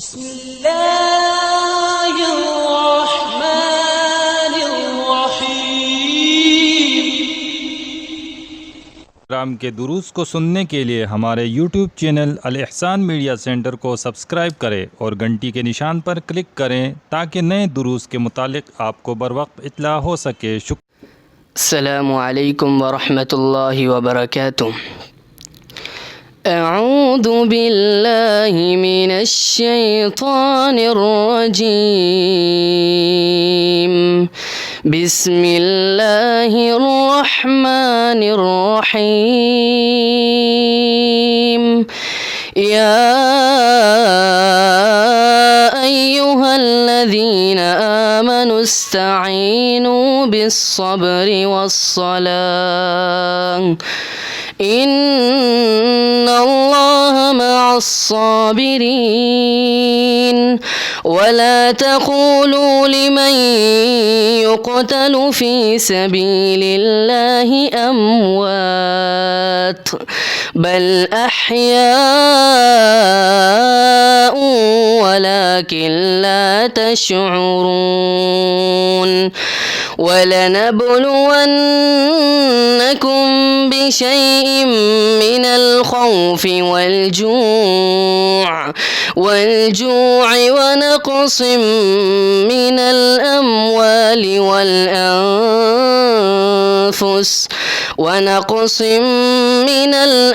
بسم الله الرحمن الرحيم। प्रोग्राम के दुरूस को सुनने के लिए हमारे YouTube चैनल अल एहसान मीडिया सेंटर को सब्सक्राइब करें और घंटी के निशान पर क्लिक करें ताकि नए दुरूस के मुतालिक आपको बर वक्त इत्तला हो सके। अस्सलामु अलैकुम वरहमतुल्लाहि वबरकातुह। अऊज़ु बिल्लाहि मिनश शैतानिर रजीम। बिस्मिल्लाहिर रहमानिर रहीम। या अय्युहल्लज़ीना आमनु इस्तईनु बिस्सब्रि वस्सलाह इन्नल्लाह मअस्साबिरीन। वला तक़ूलू लिमन युक़तलु फ़ी सबीलिल्लाहि अम्वात बल अह्याउ वलाकिन ला तशऊरून। वलनबलुवन्नकुम बिशैइन मिनल खौफि वल्जूअ वनक़सिम मिनल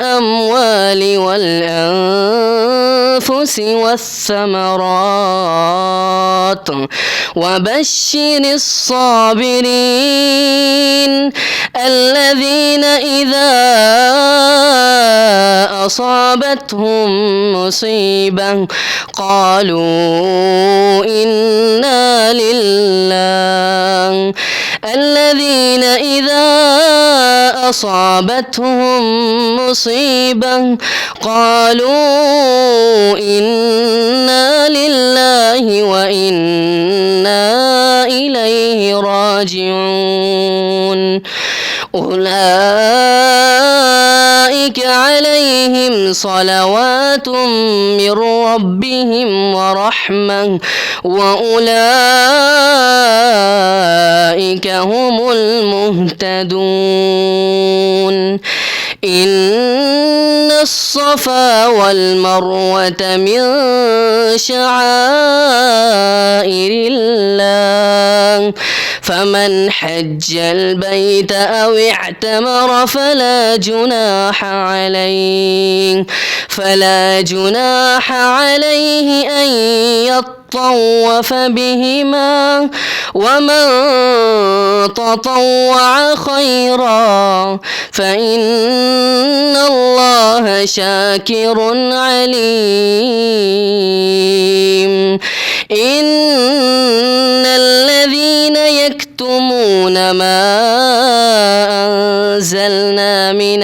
अम्वालि والأنفس والثمرات وبشر الصابرين الذين إذا أصابتهم مصيبة قالوا إنا لله الذين إذا أصابتهم مصيبة قالوا إنا لله وإنا إليه راجعون. أولئك عليهم صلوات من ربهم ورحمة وأولئك هم المهتدون. إن الصفا والمروة من شعائر الله فمن حج البيت أو اعتمر فلا جناح عليه أن يطوف بهما ومن تطوع خيرا فإن الله شاكر عليم. إن الذين يكتمون ما أنزلنا من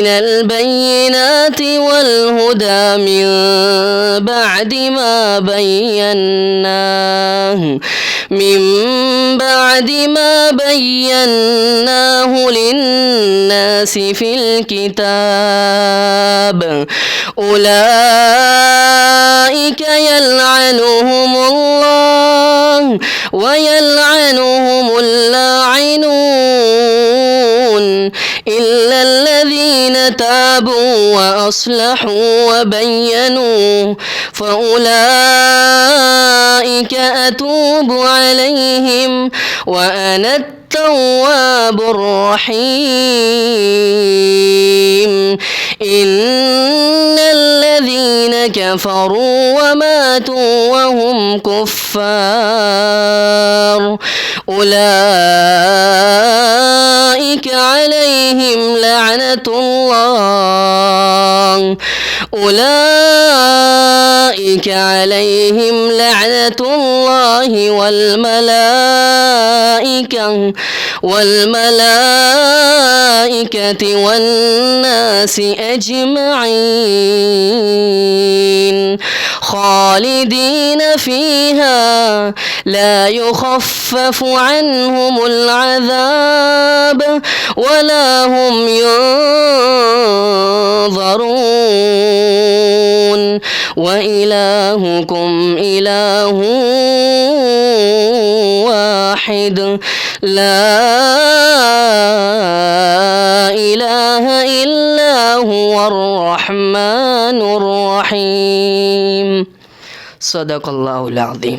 البينات والهدى من بعد ما بيناه للناس في الكتاب أولئك يلعنهم الله ويلعنهم اللاعنون إلا الذين تابوا وأصلحوا وبينوا فأولئك أتوب عليهم وأنا التواب الرحيم. إن الذين كفروا وماتوا وهم كفار أولئك عليهم لعنة الله والملائكة والناس أجمعين خالدين فيها لا يخفف عنهم العذاب ولا هم ينظرون. وإلهكم إله واحد لا إله إلا هو الرحمن الرحيم صدق الله العظيم